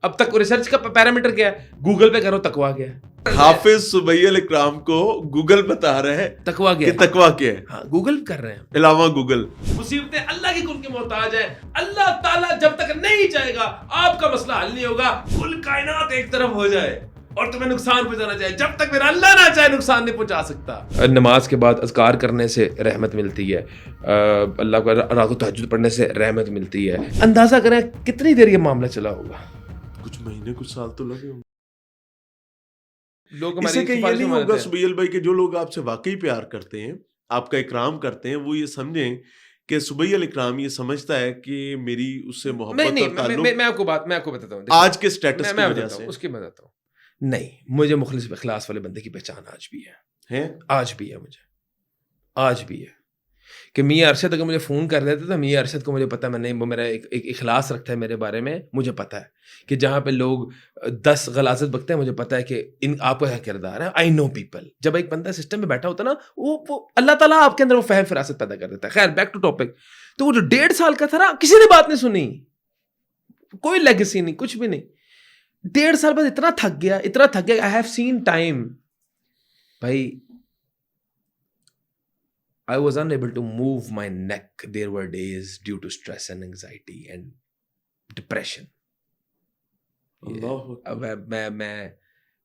اب تک ریسرچ کا پیرامیٹر کیا ہے؟ گوگل پہ کرو تقویٰ کیا ہے. حافظ سبیع الاکرام کو گوگل بتا رہا ہے تقویٰ کیا کہ ہے. تقویٰ کیا ہے. ہاں گوگل کر رہے ہیں. علاوہ گوگل مصیبتیں اللہ کی کن کے محتاج ہیں. اللہ تعالیٰ جب تک نہیں چاہے گا آپ کا مسئلہ حل نہیں ہوگا. کل کائنات ایک طرف ہو جائے اور تمہیں نقصان پہنچانا چاہے, جب تک میرا اللہ نہ چاہے نقصان نہیں پہنچا سکتا. نماز کے بعد اذکار کرنے سے رحمت ملتی ہے, اللہ کو رات کو تہجد پڑھنے سے رحمت ملتی ہے. اندازہ کریں کتنی دیر یہ معاملہ چلا ہوگا. کچھ مہینے کچھ سال تو لگے ہوں. لوگ اس سے کہ یہ سفارش نہیں میں ہوگا مانتے ہیں. سبیل بھائی کہ جو لوگ آپ سے واقعی پیار کرتے ہیں, آپ کا اکرام کرتے ہیں, وہ یہ سمجھیں کہ سبیع الاکرام یہ سمجھتا ہے کہ میری اس سے محبت اور تعلق میں آپ کو بتاتا ہوں آج کے سٹیٹس کی وجہ سے اس کی بتاتا ہوں. نہیں, مجھے مخلص اخلاص والے بندے کی پہچان آج بھی ہے, آج بھی ہے, مجھے آج بھی ہے کہ میاں ارشد اگر مجھے فون کر دیتا تو میاں ارشد کو مجھے پتا, میں نہیں, وہ میرا ایک اخلاص رکھتا ہے میرے بارے میں. مجھے پتا ہے کہ جہاں پہ لوگ 10 غلاظت بکتے ہیں, مجھے پتا ہے کہ ان آپ کا کردار ہے. آئی نو پیپل. جب ایک بندہ سسٹم میں بیٹھا ہوتا ہے نا, وہ اللہ تعالیٰ آپ کے اندر وہ فہم فراست پیدا کر دیتا ہے. خیر بیک ٹو ٹاپک. تو وہ جو 1.5 سال کا تھا نا, کسی نے بات نہیں سنی, کوئی لیگیسی نہیں, کچھ بھی نہیں. 1.5 سال بعد اتنا تھک گیا آئی ہیو سین ٹائم بھائی. I was unable to move my neck. There were days due to stress and anxiety and depression. میں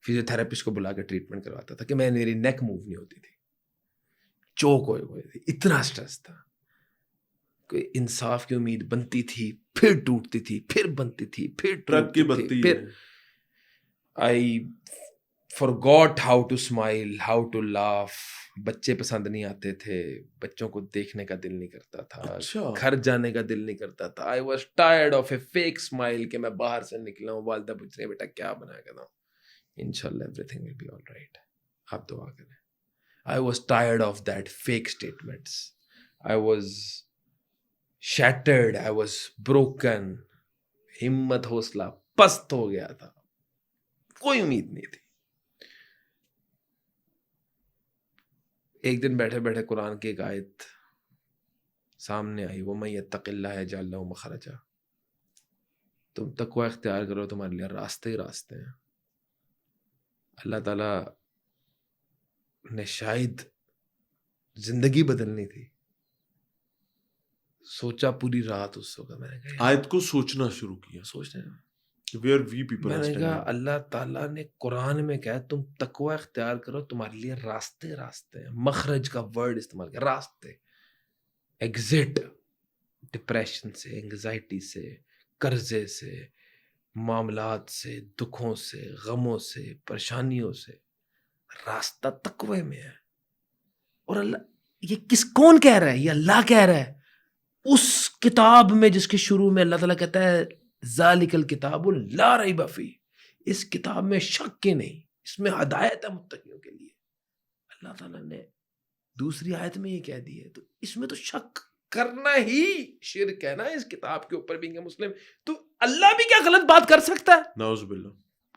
فزیوتھراپسٹ کو بلا کے ٹریٹمنٹ کرواتا تھا کہ میری نیک موو نہیں ہوتی تھی, چوک ہوئے تھی, اتنا سٹریس تھا. کوئی انصاف کی امید بنتی تھی, پھر ٹوٹتی تھی, پھر بنتی تھی, پھر ٹرک کی بتی, پھر I forgot how to smile, how to laugh. بچے پسند نہیں آتے تھے, بچوں کو دیکھنے کا دل نہیں کرتا تھا, گھر جانے کا دل نہیں کرتا تھا. I was tired of a fake smile کہ میں باہر سے نکلا ہوں, والدہ پوچھ رہی ہے بیٹا کیا بنایا کرتا ہوں. انشاءاللہ everything will be all right. آپ دعا کریں. I was tired of that fake statements. I was shattered. I was broken. ہمت حوصلہ پست ہو گیا تھا, کوئی امید نہیں تھی. ایک دن بیٹھے بیٹھے قرآن کی ایک آیت سامنے آئی, وَمَن يَتَّقِ اللَّهَ يَجْعَل لَهُ مَخْرَجًا. تم تقوی اختیار کرو, تمہارے لیے راستے ہی راستے ہیں. اللہ تعالیٰ نے شاید زندگی بدلنی تھی, سوچا پوری رات اس وقت. میں نے کہا آیت کو سوچنا شروع کیا, سوچنا, where we people میں are نے standing. کہا اللہ تعالیٰ نے قرآن میں کہا تم تقوی اختیار کرو, تمہارے لیے راستے راستے ہیں. مخرج کا ورڈ استعمال کیا, راستے, ایگزٹ, ڈپریشن سے, انگزائٹی سے, قرضے سے, معاملات سے, دکھوں سے, غموں سے, پریشانیوں سے. راستہ تقوی میں ہے. اور اللہ یہ کون کہہ رہا ہے؟ یہ اللہ کہہ رہا ہے اس کتاب میں جس کے شروع میں اللہ تعالیٰ کہتا ہے ذالک الکتاب لا ریب فیہ, اس کتاب میں شک ہی نہیں, اس میں ہدایت ہے متقیوں کے لیے. اللہ تعالیٰ نے دوسری آیت میں یہ کہہ دی ہے, تو اس میں تو شک کرنا ہی شرک ہے نا اس کتاب کے اوپر. بھی مسلم تو اللہ بھی کیا غلط بات کر سکتا ہے؟ نعوذ باللہ.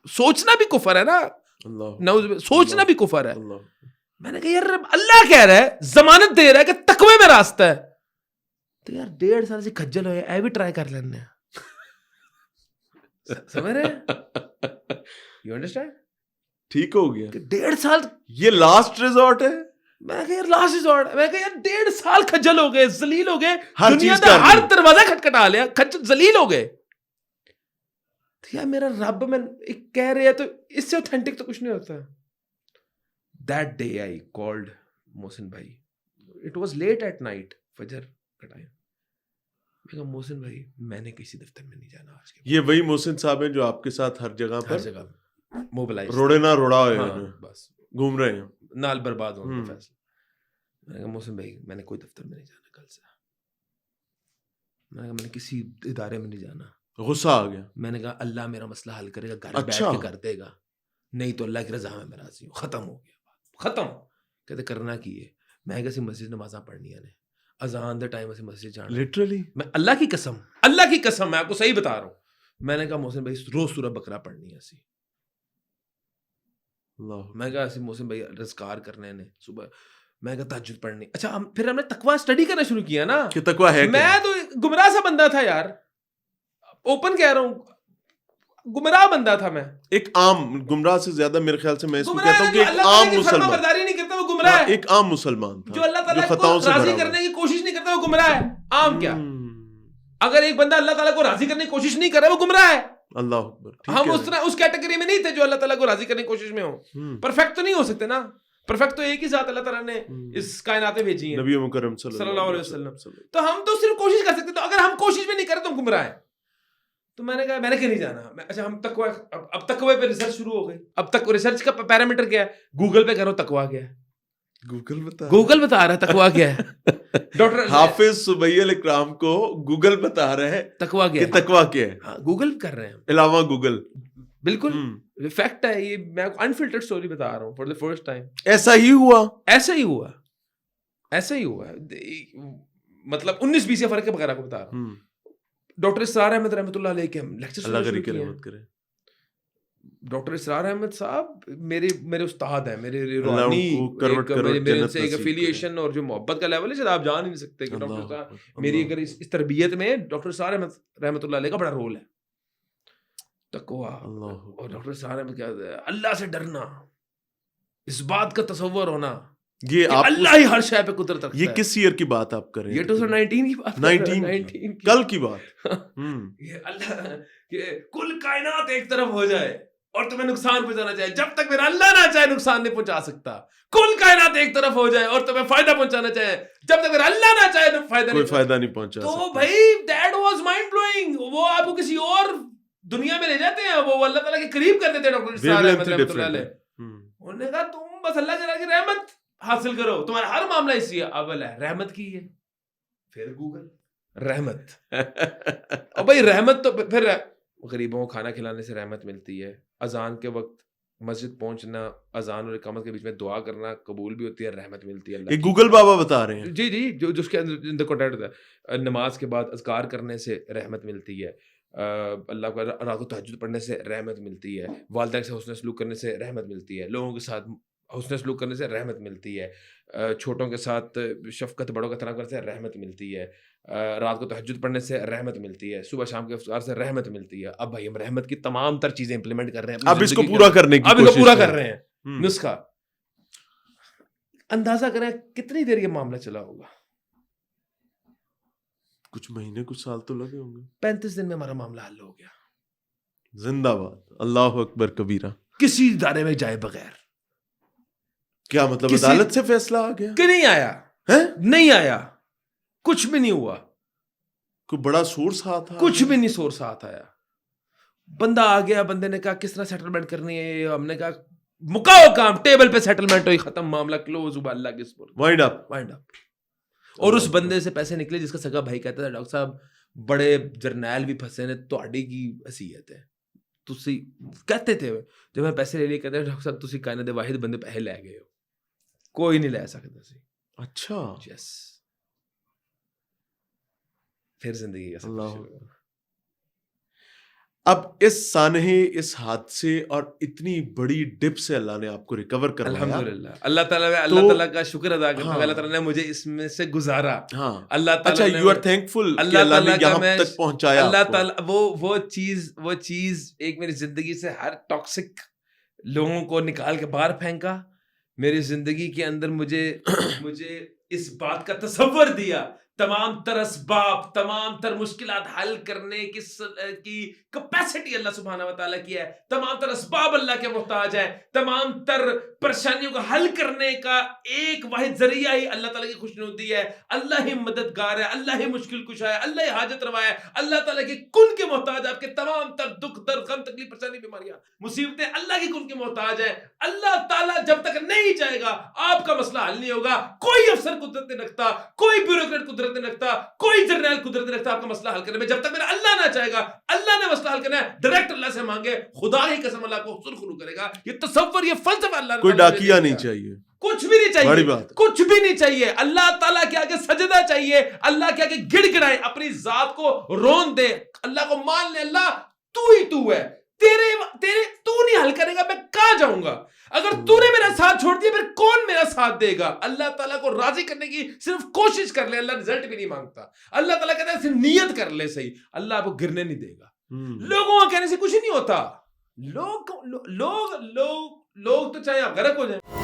سوچنا بھی کفر ہے نا, نعوذ باللہ, سوچنا بھی کفر ہے. اللہ. میں نے کہا یار اللہ کہہ رہا ہے, ضمانت دے رہا ہے کہ تقوی میں راستہ ہے, تو یار 1.5 سال سے کھجل ہوئے, اے بھی ٹرائی کر لینے. سمجھ رہے ہیں؟ You understand? ٹھیک ہو گیا کہ 1.5 سال یہ لاسٹ ریزورٹ ہے. میں کہا یار لاسٹ ریزورٹ, میں کہا یار 1.5 سال کھجل ہو گئے, ذلیل ہو گئے, ہر دنیا چیز کا کر ہر لی. دروازہ کھٹکھٹا لیا, ذلیل ہو گئے. تو یار میرا رب میں کہہ رہے ہیں تو اس سے اوتھینٹک تو کچھ نہیں ہوتا. That day I called محسن بھائی. It was late at night, فجر کا ٹائم. میں کہا محسن بھائی میں نے کسی دفتر میں نہیں جانا آج کے. یہ وہی محسن صاحب ہیں جو آپ کے ساتھ ہر جگہ پر موبلائز روڑے نہ روڑا ہوئے ہیں, بس گھوم رہے ہیں, نال برباد ہونے کا فیصلہ. میں نے کہا محسن بھائی میں نے کوئی دفتر میں نہیں جانا کل سے. میں نے کہا میں نے کسی ادارے میں نہیں جانا. غصہ آ گیا. میں نے کہا اللہ میرا مسئلہ حل کرے گا, گھر بیٹھ کے کر دے گا, نہیں تو اللہ کی رضا میں راضی ہوں. ختم ہو گیا, ختم. کہتے کرنا کی ہے. میں کیسی مسجد نمازاں پڑھنی ہے, اذان دے ٹائم اسی مسجد جانا. لٹرلی میں اللہ کی قسم میں آپ کو صحیح بتا رہا ہوں. میں نے کہا محسن بھائی روز سورہ بقرہ پڑھنی ہے اسی. میں کہا اسی محسن بھائی رزقار کرنے نے صبح. میں کہا تہجد پڑھنی. اچھا پھر ہم نے تقویٰ اسٹڈی کرنا شروع کیا نا, کہ تقویٰ ہے. میں تو گمراہ سا بندہ تھا یار, اوپن کہہ رہا ہوں. گمراہ بندہ تھا میں. ایک عام گمراہ سے زیادہ میرے خیال سے میں اس کو گمراہ کہتا ہوں جو کہ ایک اللہ عام تعالیٰ کی فرما مسلمان, برداری نہیں کرتا وہ گمراہ ہے. ایک عام مسلمان تھا جو اللہ تعالیٰ کو خطاؤں سے راضی بھرا ہوا کرنے کی کوشش نہیں کرتا وہ گمراہ ہے. عام کیا, اگر ایک بندہ اللہ تعالیٰ کو راضی کرنے کی کوشش نہیں کر رہا وہ گمراہ ہے. اللہ اکبر. ہم اس کیٹیگری میں نہیں تھے جو اللہ تعالیٰ کو راضی کرنے کی کوشش میں ہوں. پرفیکٹ تو نہیں ہو سکتے نا, پرفیکٹ تو ایک ہی ذات اللہ تعالیٰ نے اس کائناتیں بھیجی ہیں, نبی مکرم صلی اللہ علیہ وسلم. تو ہم تو صرف کوشش کر سکتے, تو اگر ہم کوشش بھی نہیں کریں تو ہم گمراہ ہیں. تو میں نے کہا میں نے کہ نہیں جانا. اچھا ہم تقوی, اب تقوی پہ ریسرچ شروع ہو گئی. اب تک ریسرچ کا پیرامیٹر کیا ہے, گوگل پہ کرو تقوی کیا ہے, گوگل بتا رہا ہے تقوی کیا ہے. ڈاکٹر حافظ سبیل الاکرام کو گوگل بتا رہا ہے تقوی کیا ہے, تقوی کیا ہے. ہاں گوگل کر رہے ہیں علاوہ گوگل. بالکل فیکٹ ہے یہ, میں انفلٹرڈ سٹوری بتا رہا ہوں فار دی فرسٹ ٹائم. ایسا ہی ہوا, ایسا ہی ہوا, ایسا ہی ہوا, مطلب 19-20 کے فرق کے بغیر آپ کو بتا رہا ہوں. ڈاکٹر اسرار احمد رحمۃ اللہ علیہ کے ہم لیکچر اللہ کی رحمت کرے. ڈاکٹر اسرار احمد صاحب میرے استاد ہیں, میرے روحانی, میرے ان سے ایک افیلیشن اور جو محبت کا لیول ہے شاید آپ جان ہی نہیں سکتے کہ ڈاکٹر صاحب میری اگر اس تربیت میں ڈاکٹر اسرار احمد رحمۃ اللہ علیہ کا بڑا رول ہے. تقویٰ اور ڈاکٹر اسرار احمد کیا ہے, اللہ سے ڈرنا, اس بات کا تصور ہونا یہ اللہ ہی ہر شے پہ قدرت رکھتا ہے. یہ کس ایئر کی بات آپ کر رہے ہیں؟ یہ 2019 کی بات, 19 کل کی بات. یہ اللہ کہ کل کائنات ایک طرف ہو جائے اور تمہیں نقصان پہنچانا چاہے, جب تک میرا اللہ نہ چاہے نقصان نہیں پہنچا سکتا. کل کائنات ایک طرف ہو جائے اور تمہیں فائدہ پہنچانا چاہے, جب تک میرا اللہ نہ چاہے تو فائدہ نہیں پہنچا. تو بھائی دیٹ واز مائنڈ بلوئنگ. وہ آپ کو کسی اور دنیا میں لے جاتے ہیں, وہ اللہ تعالیٰ کے قریب کر دیتے ہیں. ڈاکٹر اسرار احمد رحمۃ اللہ علیہ انہوں نے کہا تم بس اللہ تعالیٰ کی رحمت حاصل کرو, تمہارا ہر معاملہ اسی ہے. اول ہے رحمت کی ہے, پھر گوگل رحمت. اور بھائی رحمت تو پھر غریبوں کو کھانا کھلانے سے رحمت ملتی ہے. اذان کے وقت مسجد پہنچنا, اذان اور اقامت کے بیچ میں دعا کرنا قبول بھی ہوتی ہے, رحمت ملتی ہے. یہ گوگل بابا بتا رہے ہیں. جی جی, جو اس کے اندر کنٹینٹ ہوتا ہے. نماز کے بعد اذکار کرنے سے رحمت ملتی ہے. اللہ کو رات کو تہجد پڑھنے سے رحمت ملتی ہے. والدین سے حسن سلوک کرنے سے رحمت ملتی ہے. لوگوں کے ساتھ حسن سلوک کرنے سے رحمت ملتی ہے. چھوٹوں کے ساتھ شفقت, بڑوں کا احترام کرنے سے رحمت ملتی ہے. رات کو تہجد پڑھنے سے رحمت ملتی ہے. صبح شام کے افطار سے رحمت ملتی ہے. اب بھائی ہم رحمت کی تمام تر چیزیں امپلیمنٹ کر رہے ہیں, اب اس کو پورا کرنے کی کوشش کر رہے ہیں. نسخہ اندازہ کریں کتنی دیر یہ معاملہ چلا ہوگا. کچھ مہینے کچھ سال تو لگے ہوں گے. 35 دن میں ہمارا معاملہ حل ہو گیا. زندہ باد, اللہ اکبر کبیرہ. کسی ادارے میں جائے بغیر. کیا مطلب عدالت سے فیصلہ آ گیا کہ نہیں آیا؟ نہیں آیا, کچھ بھی نہیں ہوا. کوئی بڑا سورس ہاتھ آیا؟ کچھ بھی نہیں سورس ہاتھ آیا. بندہ آ گیا, بندے نے کہا کس طرح سیٹلمنٹ کرنی ہے. ہم نے کہا مکاؤ کام, ٹیبل پہ سیٹلمنٹ ہوئی, ختم معاملہ کلوز ہوا. اللہ کے سپرد, وائنڈ اپ. اور اس بندے سے پیسے نکلے جس کا سگا بھائی کہتا تھا ڈاکٹر صاحب بڑے جرنیل بھی پھنسے نے, تہاڈی کی حیثیت ہے. تسی کہتے تھے جب میں پیسے لے لیے, کہتے ڈاکٹر صاحب تسی کائنات دے واحد بندے پیسے لے گئے ہو, کوئی نہیں لے سکتا سی. اچھا, یس. پھر زندگی کا اللہ. اب اس سانحے, اس حادثے اور اتنی بڑی ڈپ سے اللہ نے آپ کو ریکور کروایا. الحمدللہ. اللہ تعالیٰ کا شکر ادا کرتا ہوں, اللہ تعالیٰ نے مجھے اس میں سے گزارا. ہاں اللہ تعالیٰ. اچھا, یو آر تھینکفل کہ اللہ نے یہاں تک پہنچایا. اللہ تعالیٰ وہ چیز ایک میری زندگی سے ہر ٹاکسک لوگوں کو نکال کے باہر پھینکا. میری زندگی کے اندر مجھے اس بات کا تصور دیا, تمام تر اسباب, تمام تر مشکلات حل کرنے کی کیپیسٹی اللہ سبحانہ و تعالیٰ کی ہے. تمام تر اسباب اللہ کے محتاج ہیں. تمام تر پریشانیوں کو حل کرنے کا ایک واحد ذریعہ ہی اللہ تعالیٰ کی خوشنودی ہے. اللہ ہی مددگار ہے, اللہ ہی مشکل کشا ہے, اللہ ہی حاجت روا ہے. اللہ تعالیٰ کی کن کے محتاج. آپ کے تمام تر دکھ, درد, غم, تکلیف, پریشانی, بیماریاں, مصیبتیں اللہ کی کن کے محتاج ہیں. اللہ تعالیٰ جب تک نہیں جائے گا آپ کا مسئلہ حل نہیں ہوگا. کوئی افسر قدرت نہیں رکھتا, کوئی بیوروکریٹ قدرت نہیں رکھتا, کوئی جرنیل قدرت نہیں رکھتا آپ کا مسئلہ حل کرنے میں. جب تک میرا اللہ نہ چاہے گا, اللہ نے مسئلہ حل کرنا ہے, ڈائریکٹ اللہ سے مانگے, خدا ہی قسم اللہ کو سرخرو کرے گا. یہ تصور, یہ فلسفہ اللہ نے, کوئی ڈاکیا نہیں چاہیے, کچھ بھی نہیں چاہیے, کچھ بھی نہیں چاہیے. اللہ تعالیٰ کے آگے سجدہ چاہیے, اللہ کے آگے گڑ گڑائے, اپنی ذات کو رون دے, اللہ کو مان لے. اللہ تو ہی تو ہے, تیرے تو نہیں حل کرے گا, میں کہاں جاؤں گا؟ اگر تو نے میرا ساتھ چھوڑ دیا پھر کون میرا ساتھ دے گا؟ اللہ تعالیٰ کو راضی کرنے کی صرف کوشش کر لے, اللہ رزلٹ بھی نہیں مانگتا. اللہ تعالیٰ کہتا ہے صرف نیت کر لے صحیح, اللہ آپ کو گرنے نہیں دے گا. لوگوں کا کہنے سے کچھ نہیں ہوتا. لوگ تو چاہے آپ غرق ہو جائیں.